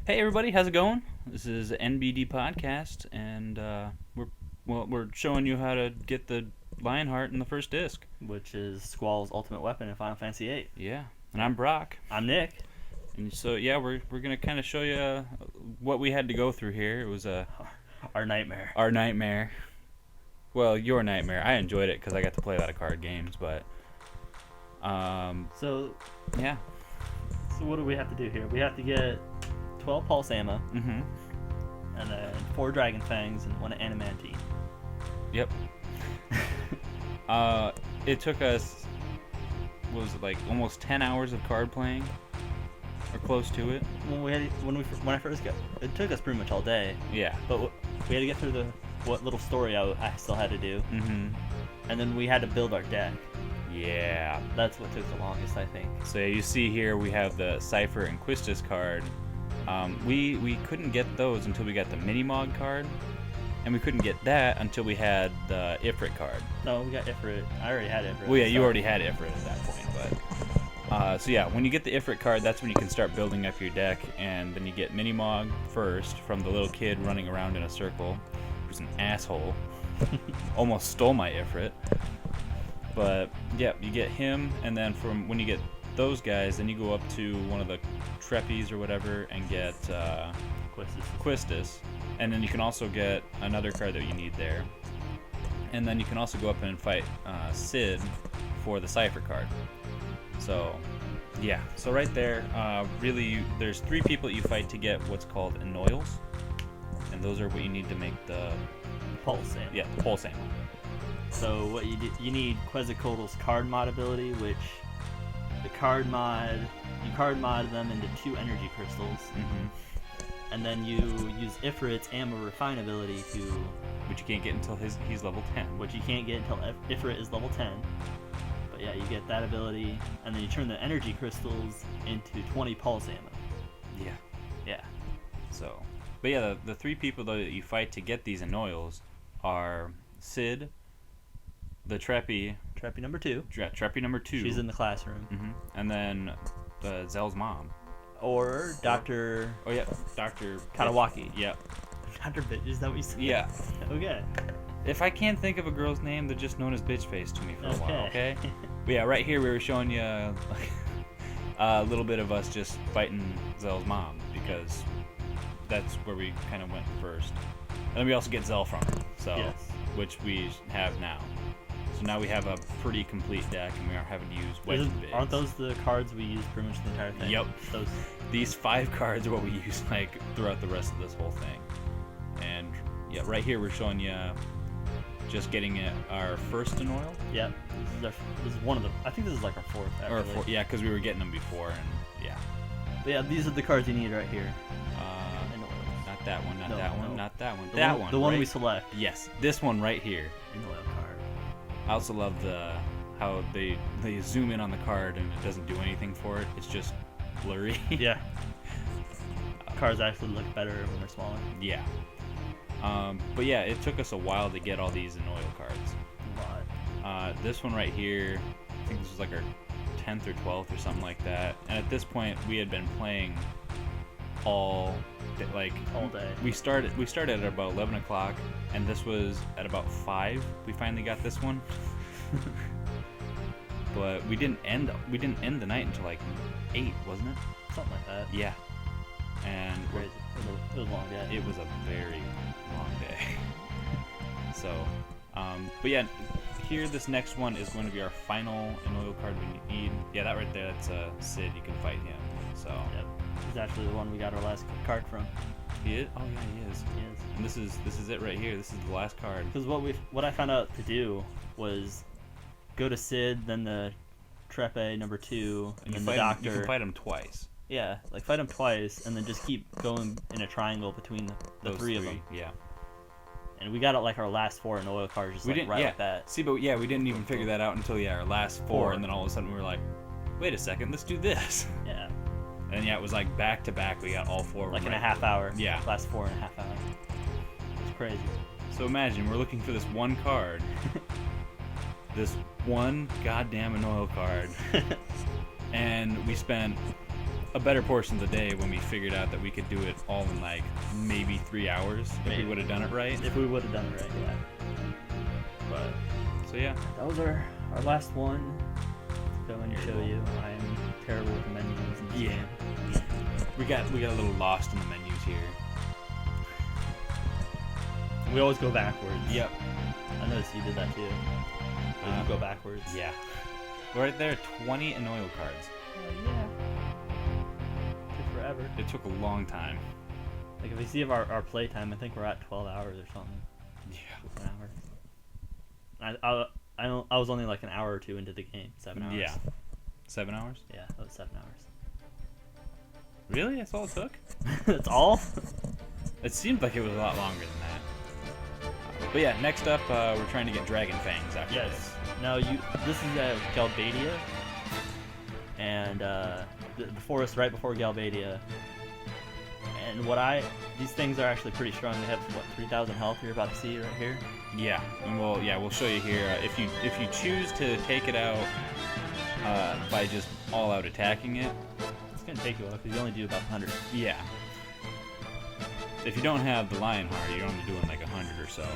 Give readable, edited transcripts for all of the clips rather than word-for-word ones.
Hey everybody, how's it going? This is NBD podcast, and we're showing you how to get the Lionheart in the first disc. Which is Squall's ultimate weapon in Final Fantasy VIII. Yeah, and I'm Brock, I'm Nick. and so yeah, we're gonna kind of show you what we had to go through here. It was Our nightmare. our nightmare. Well, your nightmare. I enjoyed it because I got to play a lot of card games, but So, yeah. so what do we have to do here? We have to get 12 pulse ammo, Mm-hmm. and then 4 dragon fangs and 1 animanti. Yep. It took us, what was it, like almost 10 hours of card playing, or close to it. When I first got, it took us pretty much all day. Yeah. But we had to get through what little story I still had to do, Mm-hmm. and then we had to build our deck. Yeah. That's what took the longest, I think. So you see here we have the Cypher and Quistis card. We couldn't get those until we got the Minimog card, and we couldn't get that until we had the Ifrit card. No, we got Ifrit. I already had Ifrit. Well, yeah, you so- already had Ifrit at that point, but so yeah, when you get the Ifrit card, that's when you can start building up your deck, and then you get Minimog first from the little kid running around in a circle, who's an asshole. Almost stole my Ifrit. But yeah, you get him, and then from when you get those guys, then you go up to one of the Treppies or whatever and get Quistis, and then you can also get another card that you need there, and then you can also go up and fight Sid for the Cypher card. So yeah, so right there, really, there's 3 people that you fight to get what's called Enoils, and those are what you need to make the pulse ammo. yeah the pulse ammo. So what you need Quetzalcoatl's card mod ability, which the card mod, you card mod them into 2 energy crystals, Mm-hmm. and then you use Ifrit's ammo refine ability to, Which you can't get until he's level 10. which you can't get until Ifrit is level 10. But yeah, you get that ability, and then you turn the energy crystals into 20 pulse ammo. Yeah. Yeah. So, but yeah, the 3 people though that you fight to get these Enoils are Sid, the Treppy, Treppy number 2. Treppy number 2. She's in the classroom. Mm-hmm. And then Zell's mom. Or Dr. Oh yeah, Dr. Katawaki. Yep. Dr. Bitch, is that what you said? Yeah. Okay. If I can't think of a girl's name, they're just known as bitch face to me for a while. Okay. Okay. But yeah, right here we were showing you a little bit of us just fighting Zell's mom because that's where we kind of went first. And then we also get Zell from her, so Yes. which we have now. So now we have a pretty complete deck, and we are having to use wedge and bigs. Aren't those the cards we use pretty much the entire thing? Yep. Those. These 5 cards are what we use like throughout the rest of this whole thing. And yeah, right here we're showing you just getting our first Enoil. Yep. This is one of the. I think this is like our 4th. Or Actually. yeah, because we were getting them before, and yeah. But yeah, these are the cards you need right here. Not that one, not No, that one, no. not that one. The That one, one. the one right? we select. Yes, this one right here. Enoil card. I also love how they zoom in on the card and it doesn't do anything for it. It's just blurry. Yeah. Cards actually look better when they're smaller. Yeah. But yeah, it took us a while to get all these Enoil cards. A lot. This one right here, I think this was like our 10th or 12th or something like that. And at this point, we had been playing all day. We started at about 11 o'clock, and this was at about 5. We finally got this one. But we didn't end the night until like 8, wasn't it? Something like that. Yeah. And Crazy. It was a long day. it was a very long day. So, but yeah, here this next one is going to be our final Enoil card we need. Yeah, that right there, that's Sid. You can fight him. So Yep. This is actually the one we got our last card from. he is. Oh yeah, he is. He is. And this is it right here. This is the last card. Because what I found out to do was go to Sid, then the Treppe number 2, and then the Doctor. You can fight him twice. Yeah, like fight them twice, and then just keep going in a triangle between the Those 3 of them. Yeah. And we got like our last 4 in oil cards just We like didn't. right Yeah. like that. See, but yeah, we didn't even figure that out until our last 4, 4. and then all of a sudden we were like, wait a second, let's do this. Yeah, And yeah, it was like back to back. We got all 4. like in right a half hour. Yeah. Last 4 and a half hours. It's crazy. So imagine we're looking for this one card, this one goddamn Enoil card, and we spent a better portion of the day when we figured out that we could do it all in like maybe 3 hours if we would have done it right. If we would have done it right, yeah. But So yeah, that was our last one. Go and show you. I am terrible with menus in this game. we got a little lost in the menus here. We always go backwards. Yep. I noticed you did that too. You go backwards. Yeah. Right there, 20 Anoil cards. Yeah. Took forever. It took a long time. Like if we see our play time, I think we're at 12 hours or something. Yeah. An hour. I was only like an hour or two into the game. 7 hours. Yeah. 7 hours? Yeah, that was 7 hours. Really? That's all it took? That's all? It seemed like it was a lot longer than that. But yeah, next up, we're trying to get Dragon Fangs after this. Yes. Now this is Galbadia, and the forest right before Galbadia. And these things are actually pretty strong. They have 3,000 health. You're about to see right here. Yeah, and we'll show you here. If you choose to take it out by just all out attacking it, it's gonna take you a while because you only do about 100. Yeah. If you don't have the Lionheart, you're only doing like 100 or so.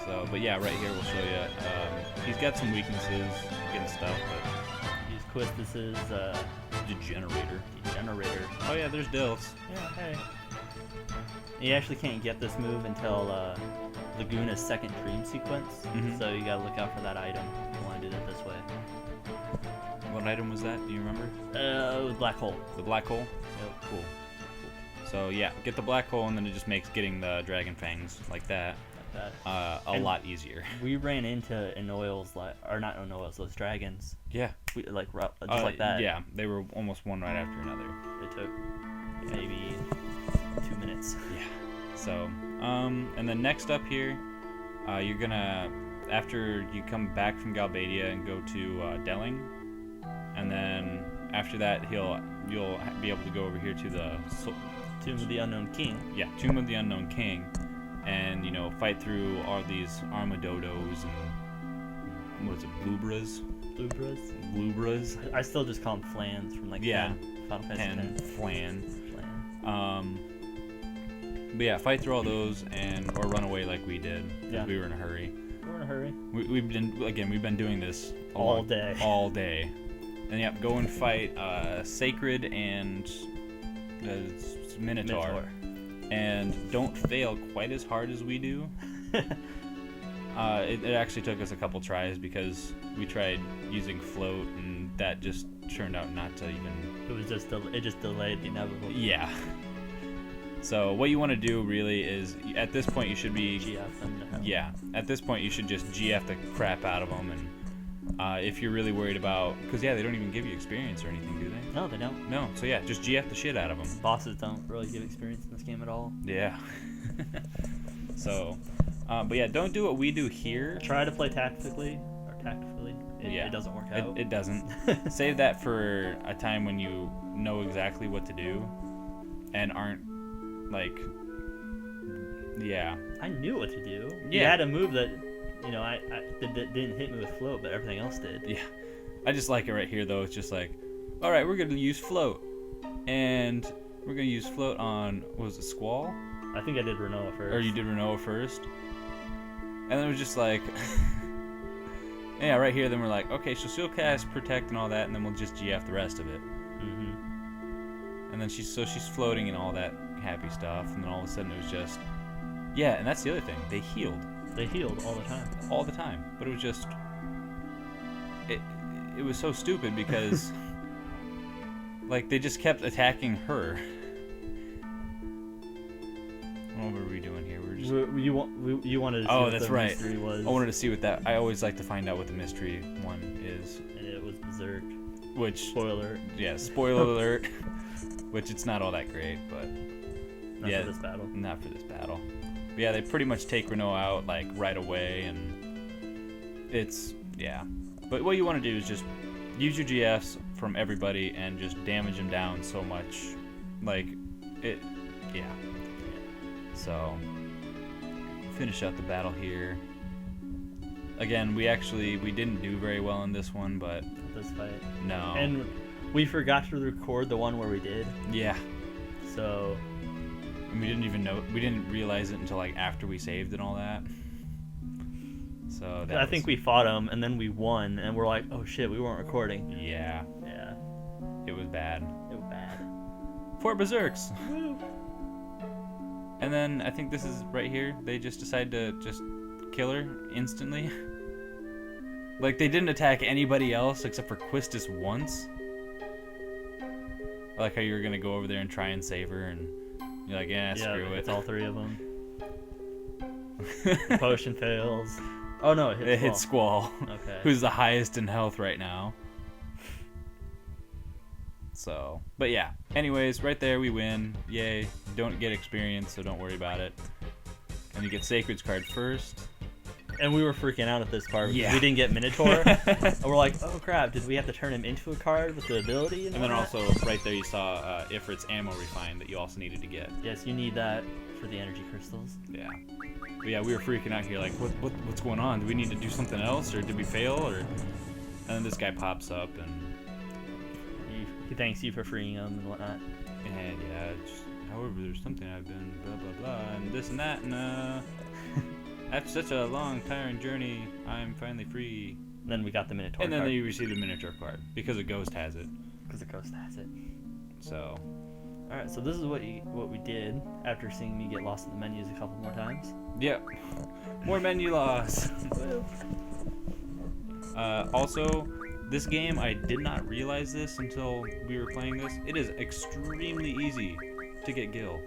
So, but yeah, right here we'll show you. He's got some weaknesses against stuff, but Use Quistis's Degenerator. Degenerator. Oh yeah, there's Dilfs. Yeah, hey. You actually can't get this move until Laguna's second dream sequence, so you gotta look out for that item if you want to do it this way. What item was that? Do you remember? Black hole. The black hole? Yep. Cool. So yeah, get the black hole, and then it just makes getting the Dragon Fangs like that a lot easier. We ran into Anoils, or not Anoils, those dragons. Yeah. Just like that. Yeah, they were almost one right after another. It took maybe 2 minutes. Yeah. So, and then next up here, you're gonna, after you come back from Galbadia and go to Delling, and then after that you'll be able to go over here to the Tomb of the Unknown King. Yeah, Tomb of the Unknown King, and fight through all these Armadodos and what is it, Blubras? Blubras. I still just call them Flans from Final Fantasy X. Flan. But yeah, fight through all those or run away like we did. Yeah. We were in a hurry. We've been doing this all day. All day. And yeah, go and fight Sacred and Minotaur. And don't fail quite as hard as we do. It actually took us a couple tries because we tried using float, and that just turned out not to even. It just delayed the inevitable. Yeah. So what you want to do really is, at this point you should be GF them to hell. Yeah. At this point you should just GF the crap out of them, and if you're really worried about, because they don't even give you experience or anything, do they? No, they don't. No. So yeah, just GF the shit out of them. Bosses don't really give experience in this game at all. Yeah. So, but yeah, don't do what we do here. Try to play tactically. It doesn't work out. It doesn't. Save that for a time when you know exactly what to do, and aren't like. Yeah. I knew what to do. Yeah. You had a move that, that didn't hit me with float, but everything else did. Yeah. I just like it right here though. It's just like, all right, we're gonna use float, and we're gonna use float on, what was it, Squall? I think I did Renoa first. Or you did Renoa first. And then it was just like, yeah, right here. Then we're like, okay, so she'll cast Protect and all that, and then we'll just GF the rest of it. And then she's floating and all that happy stuff, and then all of a sudden it was just, yeah, and that's the other thing. They healed. They healed all the time. All the time, but it was just, it was so stupid because, like, they just kept attacking her. What were we doing here? You wanted to see what that's the right. mystery was. I wanted to see what that. I always like to find out what the mystery one is. And it was Berserk. Which, spoiler. Yeah, spoiler alert. Which it's not all that great, but not for this battle. Not for this battle. But yeah, they pretty much take Renoa out like right away, and it's But what you want to do is just use your GFs from everybody and just damage them down so much, like it. Yeah. So, finish out the battle here. Again, we didn't do very well in this one, but this fight. No. And We forgot to record the one where we did, Yeah. so And we didn't realize it until like after we saved and all that. So I think we fought him and then we won, and we're like, oh shit, we weren't recording. Yeah, Yeah, it was bad. it was bad. 4 berserks. And then I think this is right here. They just decide to just kill her instantly. Like they didn't attack anybody else except for Quistis once. I like how you were gonna go over there and try and save her, and you're like, yeah, screw it. It's all 3 of them. The potion fails. Oh no, it hits It hits Squall, Okay. who's the highest in health right now. So, but yeah. Anyways, right there we win. Yay. Don't get experience, so don't worry about it. And you get Sacred's card first. And we were freaking out at this part because Yeah. we didn't get Minotaur. And we're like, oh crap, did we have to turn him into a card with the ability? And then all that? also, right there you saw Ifrit's ammo refine that you also needed to get. Yes, you need that for the energy crystals. Yeah. But yeah, we were freaking out here like, what's going on? Do we need to do something else, or did we fail? Or and then this guy pops up, and He thanks you for freeing him and whatnot. yeah, however, there's something I've been blah blah blah, and this and that, and after such a long, tiring journey, I'm finally free. Then we got the Minotaur And then card. you receive the Minotaur card because a ghost has it. Because the ghost has it. So, Alright, so this is what we did after seeing me get lost in the menus a couple more times. yep, more menu loss. Also, this game, I did not realize this until we were playing this. It is extremely easy to get Gil.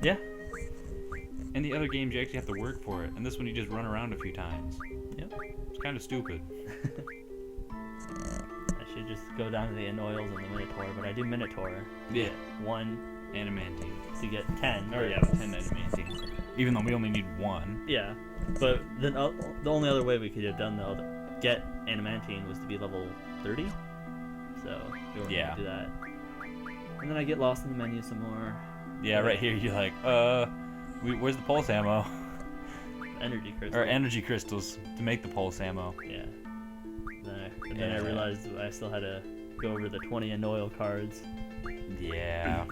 Yeah. In the other games, you actually have to work for it, and this one you just run around a few times. Yep. It's kind of stupid. I should just go down to the Anoils and the Minotaur, but I do Minotaur. Yeah. 1 Animantine. to get 10. Or yeah, 10 Animantine. Even though we only need 1. Yeah, but then the only other way we could have done though, to get Animantine, was to be level 30. So we weren't Yeah. gonna do that. And then I get lost in the menu some more. Yeah, right here you're like, where's the pulse ammo? Energy crystal. Or energy crystals to make the pulse ammo. Yeah. Then I realized I still had to go over the 20 Anoil cards. Yeah.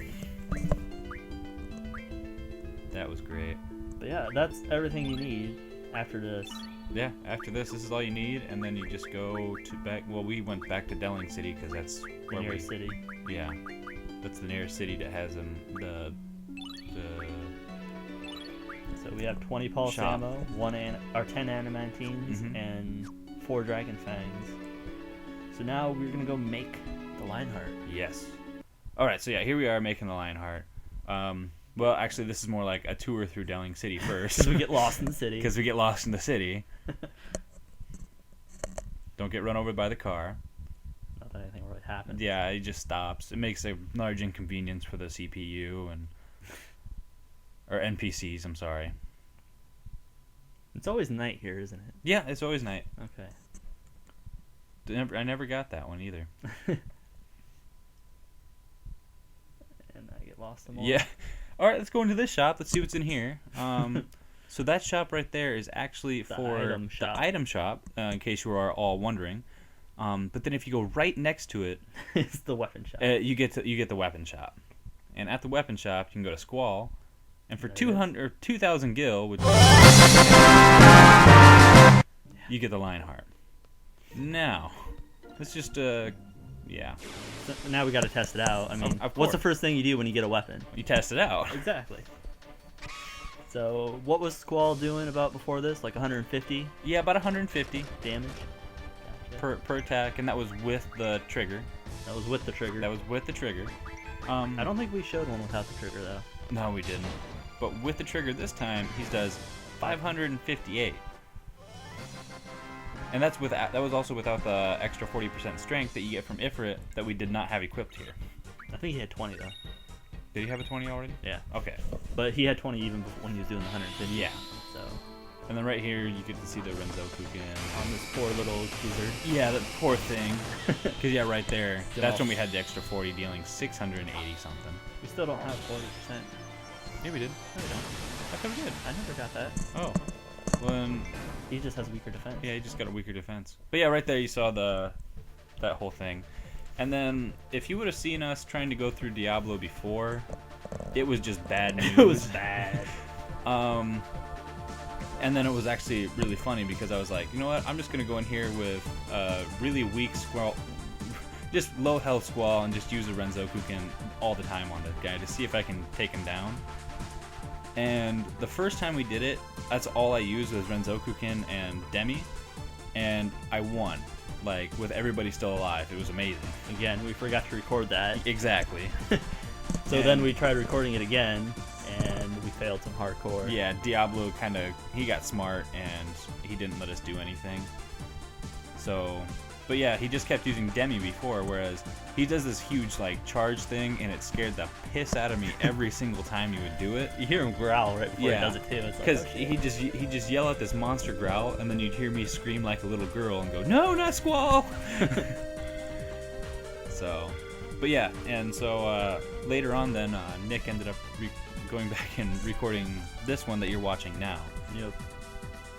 That was great. But yeah, that's everything you need after this. Yeah, after this is all you need, and then you just go to back. Well, we went back to Delling City because that's The where nearest city. Yeah, that's the nearest city that has them. So we have 20 pulse Shop. ammo, 10 Animantines, Mhm. and 4 Dragon Fangs. So now we're gonna go make the Lionheart. Yes. All right, so yeah, here we are making the Lionheart. Well, actually, this is more like a tour through Delling City first. Because we get lost in the city. Because we get lost in the city. Don't get run over by the car. Not that anything really happens. Yeah, it just stops. It makes a large inconvenience for the CPU or NPCs. I'm sorry. It's always night here, isn't it? Yeah, it's always night. Okay. I never got that one either. And I get lost in more. Yeah. All right, let's go into this shop. Let's see what's in here. So that shop right there is actually for item shop. the item shop, in case you are all wondering. But then if you go right next to it, It's the weapon shop. you get the weapon shop. And at the weapon shop, you can go to Squall, and for There it 200 or 2,000 gil, which you get the Lionheart. Now, let's just yeah, So now we gotta test it out. I mean, of what's the course. first thing you do when you get a weapon? you test it out. Exactly. So what was Squall doing about before this? Like 150 Yeah, about 150 damage? Gotcha. per attack, and that was with the trigger. That was with the trigger. That was with the trigger. I don't think we showed one without the trigger though. No, we didn't. But with the trigger this time, he does 558. And that was also without the extra 40% strength that you get from Ifrit that we did not have equipped here. I think he had 20 though. Did he have a 20 already? Yeah. Okay. But he had 20 even before when he was doing the 150. Yeah. So And then right here, you get to see the Renzo Kukin. on this poor little lizard. Yeah, that poor thing. Because, yeah, right there. Get That's off. when we had the extra 40 dealing 680 something. We still don't have 40%. Yeah, we did. No, we don't. I thought we did. I never got that. Oh. Well, then, He just has weaker defense. yeah, he just got a weaker defense. But yeah, right there you saw that whole thing. And then, if you would have seen us trying to go through Diablo before, it was just bad news. It was bad. And then it was actually really funny because I was like, you know what? I'm just gonna go in here with a really weak Squall, just low health Squall, and just use a Renzokuken all the time on this guy to see if I can take him down. And the first time we did it, that's all I used was Renzokuken and Demi, and I won. Like, with everybody still alive. It was amazing. Again, we forgot to record that. Exactly. So then we tried recording it again, and we failed some hardcore. Yeah, Diablo he got smart, and he didn't let us do anything. So, but yeah, he just kept using Demi before, whereas he does this huge, like, charge thing, and it scared the piss out of me every single time he would do it. You hear him growl right before he does it, too. Because he just yell out this monster growl, and then you'd hear me scream like a little girl and go, "No, not Squall!" So, but yeah, and so later on then, Nick ended up going back and recording this one that you're watching now. Yep.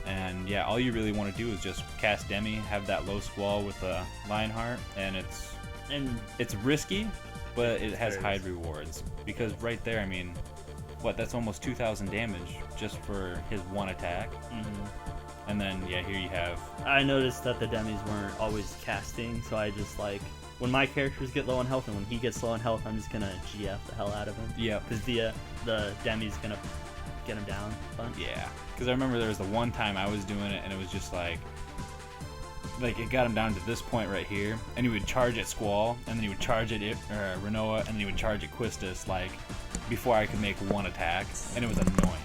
And yeah, all you really want to do is just cast Demi, have that low Squall with a Lionheart, and it's risky, but it has high rewards. Because right there, I mean, that's almost 2,000 damage just for his one attack. Mm-hmm. And then, yeah, here you have... I noticed that the Demis weren't always casting, so I just, like, when my characters get low on health and when he gets low on health, I'm just going to GF the hell out of him. Yeah. Because the Demi's going to get him down a bunch. Yeah. Because I remember there was the one time I was doing it, and it was just like it got him down to this point right here, and he would charge at Squall, and then he would charge at Renoa, and then he would charge at Quistis, like, before I could make one attack, and it was annoying.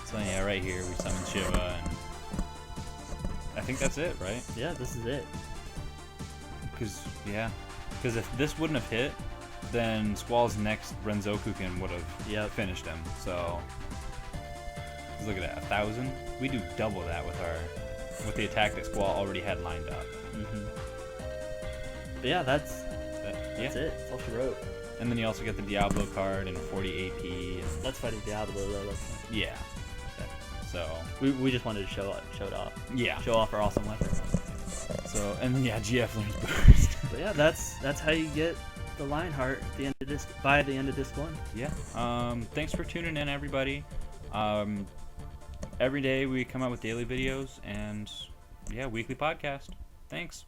So yeah, right here we summon Shiva, and I think that's it, right? Yeah, this is it. Because if this wouldn't have hit, then Squall's next Renzokuken would have finished him. So look at that, 1,000. We do double that with the attack that Squall already had lined up. Mm-hmm. But yeah, that's it. That's all she wrote. And then you also get the Diablo card and 40 AP. And that's fighting Diablo though. Yeah. So we just wanted to show it off. Yeah. Show off our awesome weapon. So and then GF learns burst. But yeah, that's how you get the Lionheart at the end of disc, by the end of disc 1. Yeah. Thanks for tuning in, everybody. Every day we come out with daily videos and weekly podcast. Thanks.